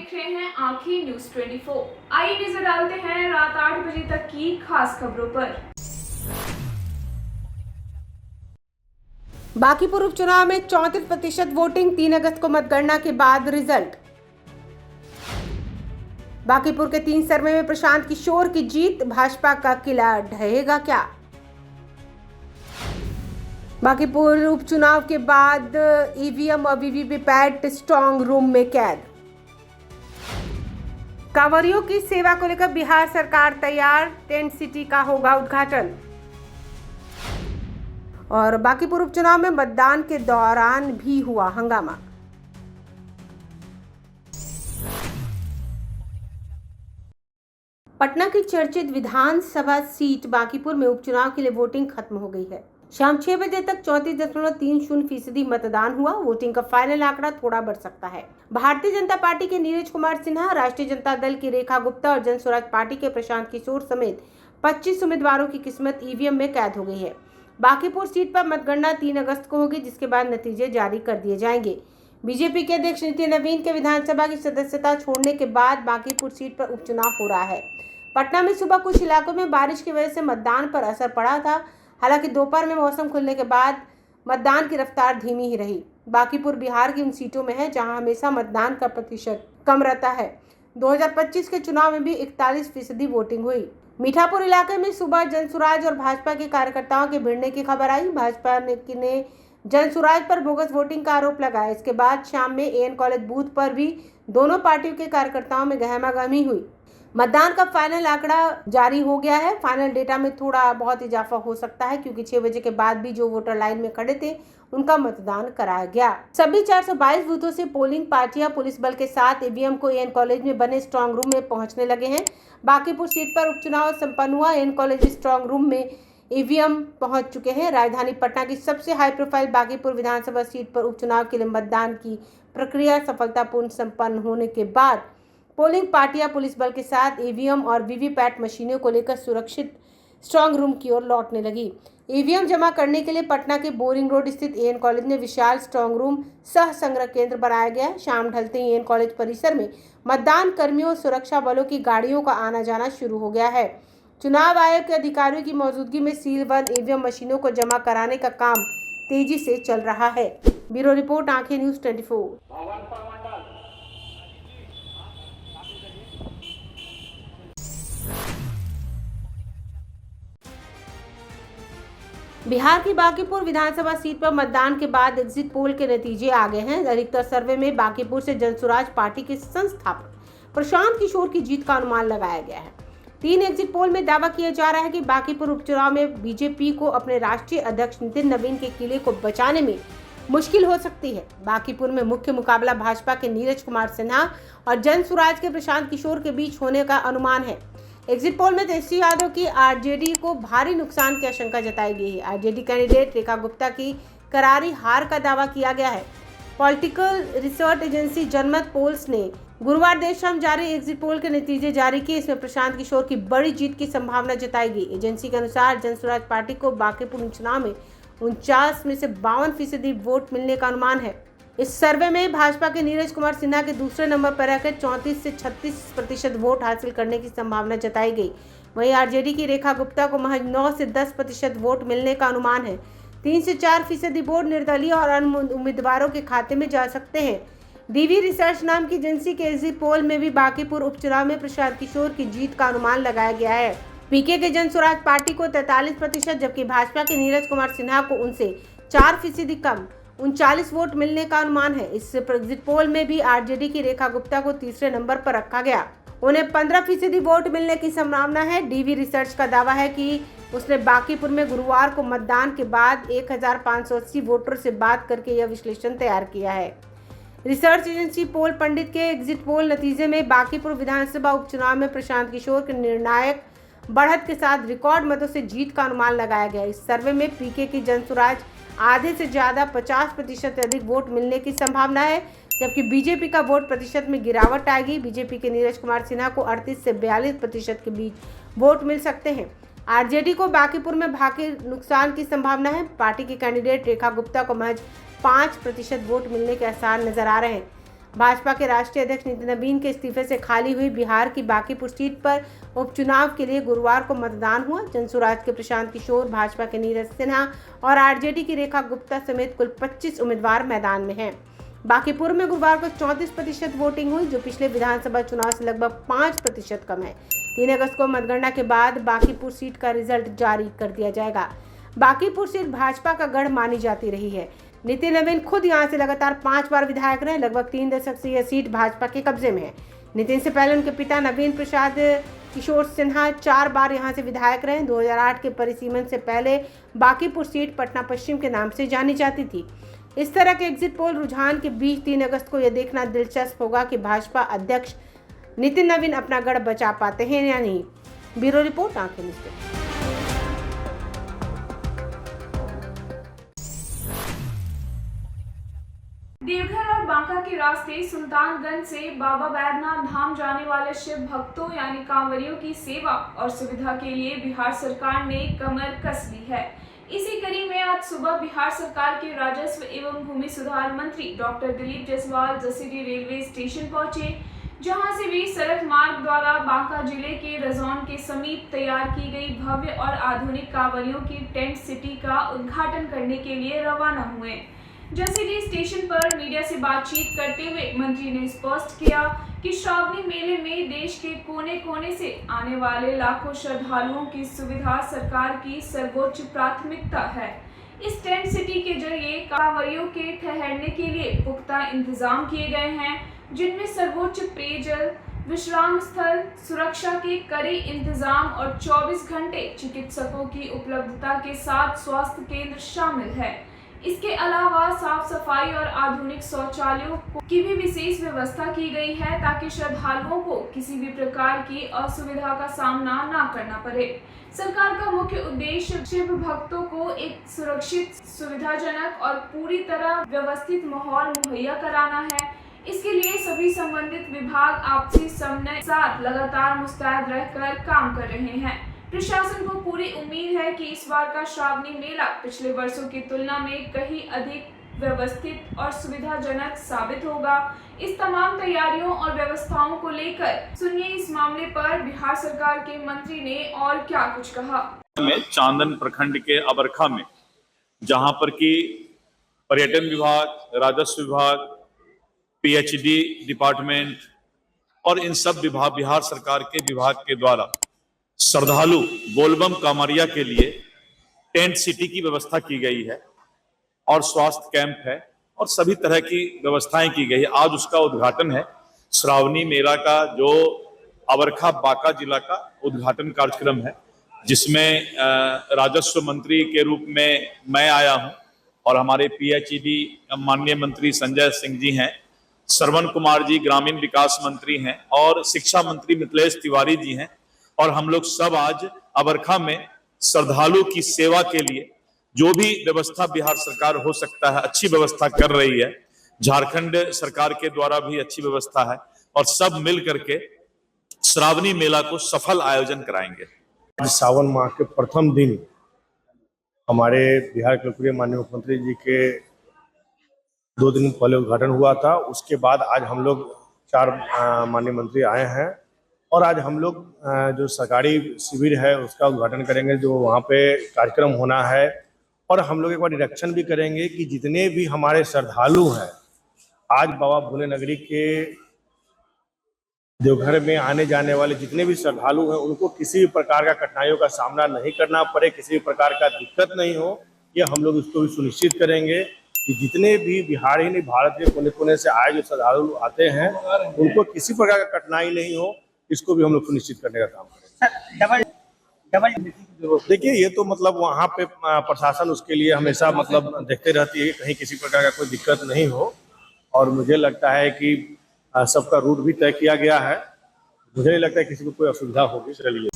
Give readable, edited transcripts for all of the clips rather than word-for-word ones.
देख रहे हैं आंखें न्यूज 24। आइए नजर डालते हैं रात 8 बजे तक की खास खबरों पर। बांकीपुर उपचुनाव में 34% वोटिंग, 3 अगस्त को मतगणना के बाद रिजल्ट। बांकीपुर के 3 सर्वे में प्रशांत किशोर की जीत, भाजपा का किला ढहेगा क्या? बांकीपुर उपचुनाव के बाद ईवीएम और वीवीपैट स्ट्रांग रूम में कैद। कांवरियों की सेवा को लेकर बिहार सरकार तैयार, टेंट सिटी का होगा उद्घाटन। और बांकीपुर उपचुनाव में मतदान के दौरान भी हुआ हंगामा। पटना की चर्चित विधानसभा सीट बांकीपुर में उपचुनाव के लिए वोटिंग खत्म हो गई है। शाम 6 बजे तक 34.30% मतदान हुआ। वोटिंग का फाइनल आंकड़ा थोड़ा बढ़ सकता है। भारतीय जनता पार्टी के नीरज कुमार सिन्हा, राष्ट्रीय जनता दल की रेखा गुप्ता और जन स्वराज पार्टी के प्रशांत किशोर समेत 25 उम्मीदवारों की किस्मत ईवीएम में कैद हो गई है। बांकीपुर सीट पर मतगणना 3 अगस्त को होगी, जिसके बाद नतीजे जारी कर दिए जाएंगे। बीजेपी के अध्यक्ष नितिन नवीन के विधानसभा की सदस्यता छोड़ने के बाद बांकीपुर सीट पर उपचुनाव हो रहा है। पटना में सुबह कुछ इलाकों में बारिश की वजह से मतदान पर असर पड़ा था। हालांकि दोपहर में मौसम खुलने के बाद मतदान की रफ्तार धीमी ही रही। बांकीपुर बिहार की उन सीटों में है जहां हमेशा मतदान का प्रतिशत कम रहता है। 2025 के चुनाव में भी 41% वोटिंग हुई। मीठापुर इलाके में सुबह जनसुराज और भाजपा के कार्यकर्ताओं के भिड़ने की खबर आई। भाजपा ने जनसुराज पर बोगस वोटिंग का आरोप लगाया। इसके बाद शाम में एएन कॉलेज बूथ पर भी दोनों पार्टियों के कार्यकर्ताओं में गहमागहमी हुई। मतदान का फाइनल आंकड़ा जारी हो गया है। फाइनल डेटा में थोड़ा बहुत इजाफा हो सकता है, क्योंकि 6 बजे के बाद भी जो वोटर लाइन में खड़े थे उनका मतदान कराया गया। सभी 422 बूथों से पोलिंग पार्टियां पुलिस बल के साथ ईवीएम को एएन कॉलेज में बने स्ट्रांग रूम में पहुंचने लगे हैं। बांकीपुर सीट पर उपचुनाव संपन्न हुआ। एएन कॉलेज स्ट्रांग रूम में ईवीएम पहुंच चुके हैं। राजधानी पटना की सबसे हाई प्रोफाइल बांकीपुर विधानसभा सीट पर उपचुनाव के लिए मतदान की प्रक्रिया सफलतापूर्ण संपन्न होने के बाद पोलिंग पार्टियां पुलिस बल के साथ ईवीएम और वीवीपैट मशीनों को लेकर सुरक्षित स्ट्रांग रूम की ओर लौटने लगी। ईवीएम जमा करने के लिए पटना के बोरिंग रोड स्थित एएन कॉलेज में विशाल स्ट्रांग रूम सह संग्रह केंद्र बनाया गया है। शाम ढलते ही एएन कॉलेज परिसर में मतदान कर्मियों और सुरक्षा बलों की गाड़ियों का आना जाना शुरू हो गया है। चुनाव आयोग के अधिकारियों की मौजूदगी में सीलबंद ईवीएम मशीनों को जमा कराने का काम तेजी से चल रहा है। ब्यूरो रिपोर्ट, आंखें न्यूज 24। बिहार की बांकीपुर विधानसभा सीट पर मतदान के बाद एग्जिट पोल के नतीजे आ गए हैं। अधिकतर सर्वे में बांकीपुर से जनसुराज पार्टी के संस्थापक प्रशांत किशोर की जीत का अनुमान लगाया गया है। 3 एग्जिट पोल में दावा किया जा रहा है कि बांकीपुर उपचुनाव में बीजेपी को अपने राष्ट्रीय अध्यक्ष नितिन नवीन के किले को बचाने में मुश्किल हो सकती है। बांकीपुर में मुख्य मुकाबला भाजपा के नीरज कुमार सिन्हा और जनसुराज के प्रशांत किशोर के बीच होने का अनुमान है। एग्जिट पोल में तेजस्वी यादव की आरजेडी को भारी नुकसान की आशंका जताई गई है। आरजेडी कैंडिडेट रेखा गुप्ता की करारी हार का दावा किया गया है। पॉलिटिकल रिसर्च एजेंसी जनमत पोल्स ने गुरुवार देर शाम जारी एग्जिट पोल के नतीजे जारी किए। इसमें प्रशांत किशोर की बड़ी जीत की संभावना जताई गई। एजेंसी के अनुसार जनसुराज पार्टी को बांकीपुर चुनाव में 49 में से 52% वोट मिलने का अनुमान है। इस सर्वे में भाजपा के नीरज कुमार सिन्हा के दूसरे नंबर पर रहकर 34 से 36% वोट हासिल करने की संभावना जताई गई। वहीं आरजेडी की रेखा गुप्ता को महज 9 से 10% वोट मिलने का अनुमान है। 3 से 4% वोट निर्दलीय और अन्य उम्मीदवारों के खाते में जा सकते हैं। डीवी रिसर्च नाम की एजेंसी के एग्जिट पोल में भी बांकीपुर उपचुनाव में प्रशांत किशोर की जीत का अनुमान लगाया गया है। पीके के जनसुराज पार्टी को 43%, जबकि भाजपा के नीरज कुमार सिन्हा को उनसे 4% कम 39 वोट मिलने का अनुमान है। इस एग्जिट पोल में भी आरजेडी की रेखा गुप्ता को तीसरे नंबर पर रखा गया। उन्हें 15% वोट मिलने की संभावना है। डीवी रिसर्च का दावा है कि उसने बांकीपुर में गुरुवार को मतदान के बाद 1580 वोटरों से बात करके यह विश्लेषण तैयार किया है। रिसर्च एजेंसी पोल पंडित के एग्जिट पोल नतीजे में बांकीपुर विधानसभा उपचुनाव में प्रशांत किशोर के निर्णायक बढ़त के साथ रिकॉर्ड मतों से जीत का अनुमान लगाया गया। इस सर्वे में पीके की जनसुराज आधे से ज्यादा 50% से अधिक वोट मिलने की संभावना है, जबकि बीजेपी का वोट प्रतिशत में गिरावट आएगी। बीजेपी के नीरज कुमार सिन्हा को 38 से 42% के बीच वोट मिल सकते हैं। आरजेडी को बांकीपुर में भारी नुकसान की संभावना है। पार्टी के कैंडिडेट रेखा गुप्ता को महज 5% वोट मिलने के आसार नजर आ रहे हैं। भाजपा के राष्ट्रीय अध्यक्ष नितिन नवीन के इस्तीफे से खाली हुई बिहार की बांकीपुर सीट पर उपचुनाव के लिए गुरुवार को मतदान हुआ। जनसुराज के प्रशांत किशोर, भाजपा के नीरज सिन्हा और आरजेडी की रेखा गुप्ता समेत कुल 25 उम्मीदवार मैदान में हैं। बांकीपुर में गुरुवार को 34% वोटिंग हुई, जो पिछले विधानसभा चुनाव से लगभग 5% कम है। 3 अगस्त को मतगणना के बाद बांकीपुर सीट का रिजल्ट जारी कर दिया जाएगा। बांकीपुर सीट भाजपा का गढ़ मानी जाती रही है। नितिन नवीन खुद यहां से लगातार 5 बार विधायक रहे। लगभग 3 दशक से यह सीट भाजपा के कब्जे में है। नितिन से पहले उनके पिता नवीन प्रसाद किशोर सिन्हा 4 बार यहां से विधायक रहे। 2008 के परिसीमन से पहले बांकीपुर सीट पटना पश्चिम के नाम से जानी जाती थी। इस तरह के एग्जिट पोल रुझान के बीच 3 अगस्त को यह देखना दिलचस्प होगा कि भाजपा अध्यक्ष नितिन नवीन अपना गढ़ बचा पाते हैं या नहीं। ब्यूरो रिपोर्ट, आंखें न्यूज़। देवघर और बांका के रास्ते सुल्तानगंज से बाबा बैद्यनाथ धाम जाने वाले शिव भक्तों यानी कांवरियों की सेवा और सुविधा के लिए बिहार सरकार ने कमर कस ली है। इसी कड़ी में आज सुबह बिहार सरकार के राजस्व एवं भूमि सुधार मंत्री doctor Dilip Jaiswal Jasidih railway station पहुंचे, जहां से वे सड़क मार्ग द्वारा बांका जिले के रजौन के समीप तैयार की गई भव्य और आधुनिक कांवरियों की टेंट सिटी का उद्घाटन करने के लिए रवाना हुए। जसीडीह स्टेशन पर मीडिया से बातचीत करते हुए मंत्री ने स्पष्ट किया कि श्रावणी मेले में देश के कोने कोने से आने वाले लाखों श्रद्धालुओं की सुविधा सरकार की सर्वोच्च प्राथमिकता है। इस टेंट सिटी के जरिए कांवरियों के ठहरने के लिए पुख्ता इंतजाम किए गए हैं, जिनमें सर्वोच्च पेयजल, विश्राम स्थल, सुरक्षा के कड़े इंतजाम और 24 घंटे चिकित्सकों की उपलब्धता के साथ स्वास्थ्य केंद्र शामिल है। इसके अलावा साफ सफाई और आधुनिक शौचालयों की भी विशेष व्यवस्था की गई है, ताकि श्रद्धालुओं को किसी भी प्रकार की असुविधा का सामना न करना पड़े। सरकार का मुख्य उद्देश्य शिव भक्तों को एक सुरक्षित, सुविधाजनक और पूरी तरह व्यवस्थित माहौल मुहैया कराना है। इसके लिए सभी संबंधित विभाग आपसी समन्वय के साथ लगातार मुस्तैद रहकर काम कर रहे हैं। प्रशासन को पूरी उम्मीद है कि इस बार का श्रावणी मेला पिछले वर्षों की तुलना में कहीं अधिक व्यवस्थित और सुविधाजनक साबित होगा। इस तमाम तैयारियों और व्यवस्थाओं को लेकर सुनिए इस मामले पर बिहार सरकार के मंत्री ने और क्या कुछ कहा। में चांदन प्रखंड के अबरखा में, जहां पर कि पर्यटन विभाग, राजस्व विभाग, पीएचडी डिपार्टमेंट और इन सब विभाग, बिहार सरकार के विभाग के द्वारा श्रद्धालु बोलबम कांवरिया के लिए टेंट सिटी की व्यवस्था की गई है और स्वास्थ्य कैंप है और सभी तरह की व्यवस्थाएं की गई है। आज उसका उद्घाटन है। श्रावणी मेला का जो अबरखा बांका जिला का उद्घाटन कार्यक्रम है, जिसमें राजस्व मंत्री के रूप में मैं आया हूं और हमारे पीएचडी माननीय मंत्री संजय सिंह जी हैं, श्रवण कुमार जी ग्रामीण विकास मंत्री हैं और शिक्षा मंत्री मिथिलेश तिवारी जी हैं। और हम लोग सब आज अबरखा में श्रद्धालु की सेवा के लिए जो भी व्यवस्था बिहार सरकार हो सकता है अच्छी व्यवस्था कर रही है। झारखंड सरकार के द्वारा भी अच्छी व्यवस्था है और सब मिल करके श्रावणी मेला को सफल आयोजन कराएंगे। सावन माह के प्रथम दिन हमारे बिहार के लोकप्रिय माननीय मुख्यमंत्री जी के 2 दिन पहले उद्घाटन हुआ था। उसके बाद आज हम लोग 4 माननीय मंत्री आए हैं और आज हम लोग जो सरकारी शिविर है उसका उद्घाटन करेंगे, जो वहाँ पे कार्यक्रम होना है। और हम लोग एक बार निरीक्षण भी करेंगे कि जितने भी हमारे श्रद्धालु हैं आज बाबा भोले नगरी के देवघर में आने जाने वाले जितने भी श्रद्धालु हैं उनको किसी भी प्रकार का कठिनाइयों का सामना नहीं करना पड़े, किसी भी प्रकार का दिक्कत नहीं हो, ये हम लोग इसको भी सुनिश्चित करेंगे कि जितने भी बिहार ही नहीं भारत के कोने कोने से आए जो श्रद्धालु आते हैं उनको किसी प्रकार का कठिनाई नहीं हो, इसको भी हम लोग सुनिश्चित करने का काम करेंगे। देखिए, ये तो मतलब वहाँ पे प्रशासन उसके लिए हमेशा मतलब देखते रहती है, कहीं किसी प्रकार का कोई दिक्कत नहीं हो। और मुझे लगता है कि सबका रूट भी तय किया गया है। मुझे नहीं लगता है किसी को कोई असुविधा होगी। चलिए,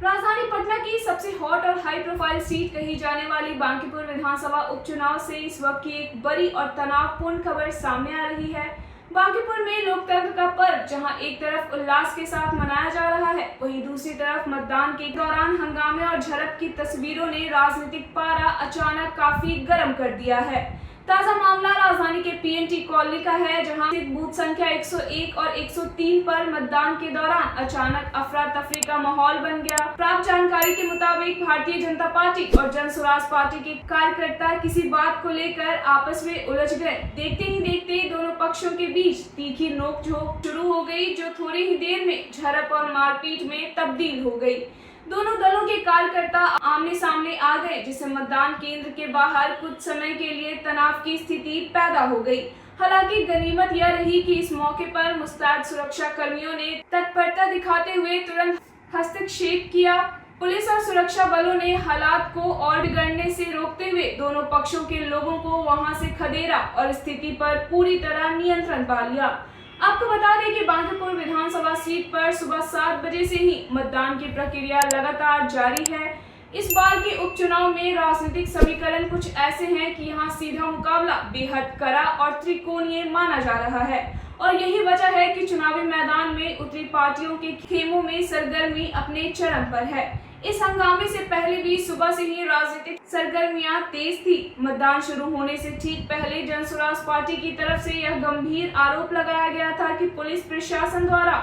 राजधानी पटना की सबसे हॉट और हाई प्रोफाइल सीट कही जाने वाली बांकीपुर विधानसभा उपचुनाव से इस वक्त की एक बड़ी और तनावपूर्ण खबर सामने आ रही है। बांकीपुर में लोकतंत्र का पर्व जहां एक तरफ उल्लास के साथ मनाया जा रहा है, वहीं दूसरी तरफ मतदान के दौरान हंगामे और झड़प की तस्वीरों ने राजनीतिक पारा अचानक काफी गर्म कर दिया है। ताजा मामला राजधानी के पीएनटी कॉलोनी का है, जहां स्थित बूथ संख्या 101 और 103 पर मतदान के दौरान अचानक अफरा तफरी का माहौल बन गया। प्राप्त जानकारी के मुताबिक भारतीय जनता पार्टी और जन स्वराज पार्टी के कार्यकर्ता किसी बात को लेकर आपस में उलझ गए। देखते ही देखते दोनों पक्षों के बीच तीखी नोकझोंक शुरू हो गई, जो थोड़ी ही देर में झड़प और मारपीट में तब्दील हो गई। दोनों दलों के कार्यकर्ता आमने सामने आ गए, जिससे मतदान केंद्र के बाहर कुछ समय के लिए तनाव की स्थिति पैदा हो गई। हालांकि गनीमत यह रही कि इस मौके पर मुस्तैद सुरक्षा कर्मियों ने तत्परता दिखाते हुए तुरंत हस्तक्षेप किया। पुलिस और सुरक्षा बलों ने हालात को और बिगड़ने से रोकते हुए दोनों पक्षों के लोगों को वहां से खदेड़ा और स्थिति पर पूरी तरह नियंत्रण पा लिया। आपको बता दें कि बांकीपुर विधानसभा सीट पर सुबह 7 बजे से ही मतदान की प्रक्रिया लगातार जारी है। इस बार के उपचुनाव में राजनीतिक समीकरण कुछ ऐसे हैं कि यहां सीधा मुकाबला बेहद कड़ा और त्रिकोणीय माना जा रहा है, और यही वजह है कि चुनावी मैदान में उतरी पार्टियों के खेमों में सरगर्मी अपने चरम पर है। इस हंगामे से पहले भी सुबह से ही राजनीतिक सरगर्मियां तेज थी। मतदान शुरू होने से ठीक पहले जन स्वराज पार्टी की तरफ से यह गंभीर आरोप लगाया गया था कि पुलिस प्रशासन द्वारा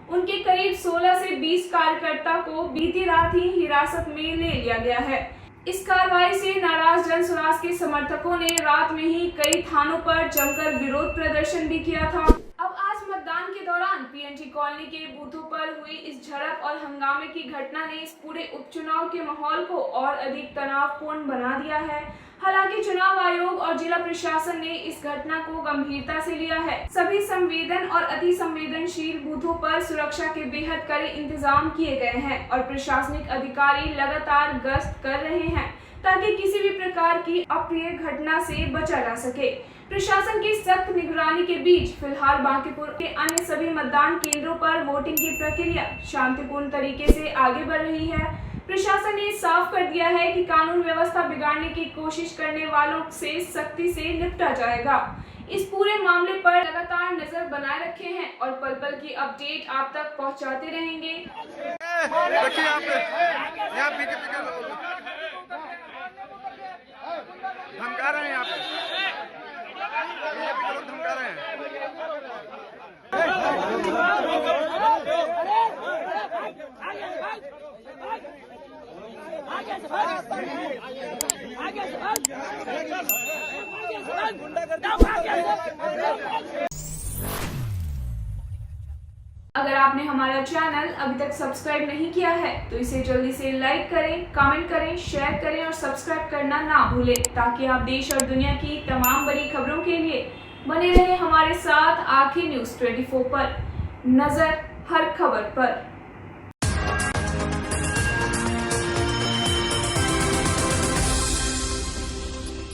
उनके करीब 16 से 20 कार्यकर्ता को बीती रात ही हिरासत में ले लिया गया है। इस कार्रवाई से नाराज जन स्वराज के समर्थकों ने रात में ही कई थानों पर जमकर विरोध प्रदर्शन भी किया था। अब आज मतदान के दौरान पीएनटी कॉलोनी के बूथों पर हुई इस झड़प और हंगामे की घटना ने इस पूरे उपचुनाव के माहौल को और अधिक तनावपूर्ण बना दिया है। हालांकि चुनाव आयोग और जिला प्रशासन ने इस घटना को गंभीरता से लिया है। सभी संवेदन और अति संवेदनशील बूथों पर सुरक्षा के बेहद कड़े इंतजाम किए गए हैं और प्रशासनिक अधिकारी लगातार गश्त कर रहे हैं ताकि किसी भी प्रकार की अप्रिय घटना से बचा जा सके। प्रशासन की सख्त निगरानी के बीच फिलहाल बांकीपुर के अन्य सभी मतदान केंद्रों पर वोटिंग की प्रक्रिया शांतिपूर्ण तरीके से आगे बढ़ रही है। प्रशासन ने साफ कर दिया है कि कानून व्यवस्था बिगाड़ने की कोशिश करने वालों से सख्ती से निपटा जाएगा। इस पूरे मामले पर लगातार नजर बनाए रखे हैं और पल पल की अपडेट आप तक पहुंचाते रहेंगे। देखिए यहाँ बीजेपी के लोग धमका रहे हैं, यहाँ पे बीजेपी के लोग धमका रहे हैं। अगर आपने हमारा चैनल अभी तक सब्सक्राइब नहीं किया है तो इसे जल्दी से लाइक करें, कमेंट करें, शेयर करें और सब्सक्राइब करना ना भूलें, ताकि आप देश और दुनिया की तमाम बड़ी खबरों के लिए बने रहें हमारे साथ। आखिर न्यूज़ 24 पर नजर हर खबर पर।